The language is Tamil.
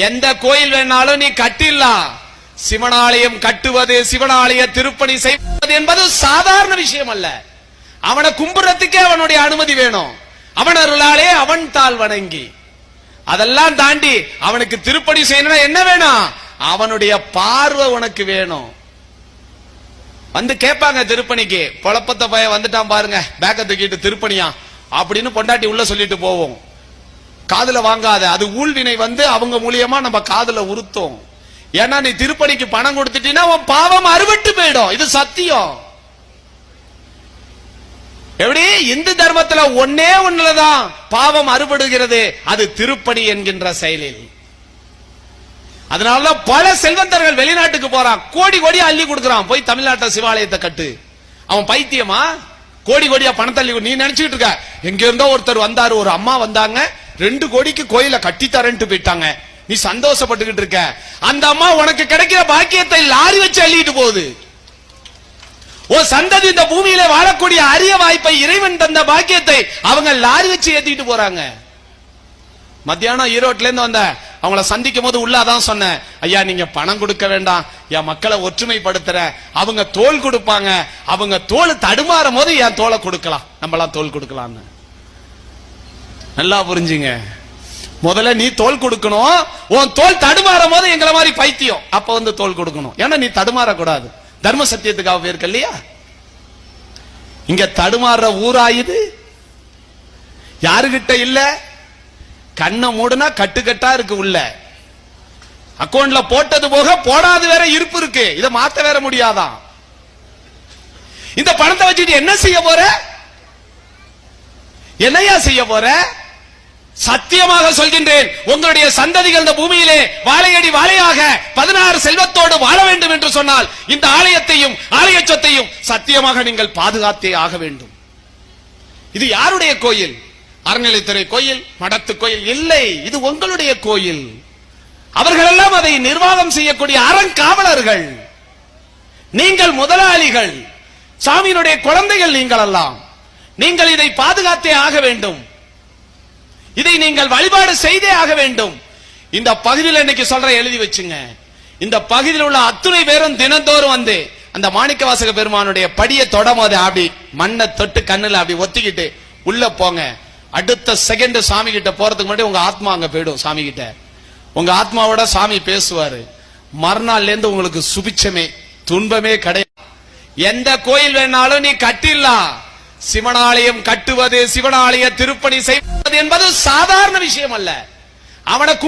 எந்த கோயில் வேணாலும் நீ கட்டிடலாம். சிவனாலயம் கட்டுவது, சிவனாலய திருப்பணி செய்வது என்பது சாதாரண விஷயம் அல்ல. அவனை கும்புறதுக்கே அவனுடைய அனுமதி வேணும். அவன் அருளாலே அவன் தாள் வணங்கி, அதெல்லாம் தாண்டி அவனுக்கு திருப்பணி செய்யணும் என்ன வேணும்? அவனுடைய பார்வை உனக்கு வேணும். வந்து கேட்பாங்க திருப்பணிக்கு, குழப்பத்த பையன் வந்துட்டான் பாருங்க, பேக்க தூக்கிட்டு திருப்பணியா அப்படின்னு பொண்டாட்டி உள்ள சொல்லிட்டு போவோம். காதுல வாங்காத, அது ஊழ்வினை வந்து அவங்க மூலியமா நம்ம காதுல உறுத்தும். ஏன்னா நீ திருப்பணிக்கு பணம் கொடுத்துட்டீன்னா உன் பாவம் அறுபட்டு போயிடும். இது சத்தியம். எப்படி இந்து தர்மத்துல ஒன்னே ஒண்ணுலதான் பாவம் அறுபடுகிறது, அது திருப்பணி என்கின்ற செயலில். அதனாலதான் பல செல்வந்தர்கள் வெளிநாட்டுக்கு போறான், கோடி கோடியா அள்ளி கொடுக்கறான், போய் தமிழ்நாட்டு சிவாலயத்தை கட்டு. அவன் பைத்தியமா? கோடி கோடியா பணத்தை அள்ளி. நீ நினைச்சுட்டு இருக்க எங்க இருந்தோ ஒருத்தர் வந்தாரு, ஒரு அம்மா வந்தாங்க, 2 கோடிக்கு கோயில கட்டித்தரேன்ட்டு போயிட்டாங்க. நீ சந்தோஷப்பட்டுக்கிட்டு இருக்க. அந்த அம்மா உனக்கு கிடைக்கிற பாக்கியத்தை லாரி வச்சு அள்ளிட்டு போகுது. ஓ சந்ததி இந்த பூமியில வாழக்கூடிய அரிய வாய்ப்பை, இறைவன் தந்த பாக்கியத்தை அவங்க லாரி வச்சு ஏத்திட்டு போறாங்க. மத்தியானம் ஈரோட்ல இருந்து வந்த அவங்கள சந்திக்கும் போது உள்ளாதான் சொன்னேன், ஐயா நீங்க பணம் கொடுக்க வேண்டாம், என் மக்களை ஒற்றுமைப்படுத்துற. அவங்க தோல் கொடுப்பாங்க, அவங்க தோல் தடுமாறும் போது என் தோலை கொடுக்கலாம், நம்மளாம் தோல் கொடுக்கலாம்னு. நல்லா புரிஞ்சுங்க. முதல்ல நீ தோல் கொடுக்கணும். உன் தோல் தடுமாறும் போது எங்களை மாதிரி பைத்தியம் அப்ப வந்து தோல் கொடுக்கணும். ஏன்னா நீ தடுமாறக்கூடாது. தர்ம சத்தியத்துக்காக பேருக்கு இல்லையா? இங்க தடுமாறுற ஊராயுது யாருகிட்ட இல்ல. கண்ணை மூடுனா கட்டுக்கட்டா இருக்கு உள்ள. அக்கௌண்ட்ல போட்டது போக போடாது வேற இருப்பு இருக்கு. இதை மாத்த வேற முடியாதான். இந்த பணத்தை வச்சுட்டு என்ன செய்ய போற? என்னையா செய்ய போற? சத்தியமாக சொல்கின்றேன், உங்களுடைய சந்ததிகள் இந்த பூமியிலே வாழையடி வாழையாக 16 செல்வத்தோடு வாழ வேண்டும் என்று சொன்னால் இந்த ஆலயத்தையும் ஆலய சொத்தையும் சத்தியமாக நீங்கள் பாதுகாத்தே ஆக வேண்டும். இது யாருடைய கோயில்? அறநிலைத்துறை கோயில், மடத்து கோயில் இல்லை, இது உங்களுடைய கோயில். அவர்களெல்லாம் அதை நிர்வாகம் செய்யக்கூடிய அறங்காவலர்கள். நீங்கள் முதலாளிகள், சாமியினுடைய குழந்தைகள் நீங்கள் எல்லாம். நீங்கள் இதை பாதுகாத்தே ஆக வேண்டும். இதை நீங்கள் வழிபாடு செய்தே ஆக வேண்டும். இந்த பகுதியில் இன்னைக்கு சொல்ற எழுதி வச்சுங்க. இந்த பகுதியில் உள்ள அத்துணை பேரும் தினந்தோறும் வந்து அந்த மாணிக்கவாசக பெருமானுடைய படியை தொடமோது அப்படி மண்ணை தொட்டு கண்ணுல அப்படி ஒத்திக்கிட்டு உள்ள போங்க. அடுத்த செகண்ட் சாமி கிட்ட போறதுக்கு முன்னாடி உங்க ஆத்மா அங்க போயிடும். சாமி கிட்ட உங்க ஆத்மாவோட சாமி பேசுவாரு. மறுநாள்ல இருந்து உங்களுக்கு சுபிச்சமே துன்பமே கிடையாது. எந்த கோயில் வேணாலும் நீ கட்டிடலாம். சிவனாலயம் கட்டுவது, சிவனாலய திருப்பணி செய்வது என்பது சாதாரண விஷயம் அல்ல. அவனை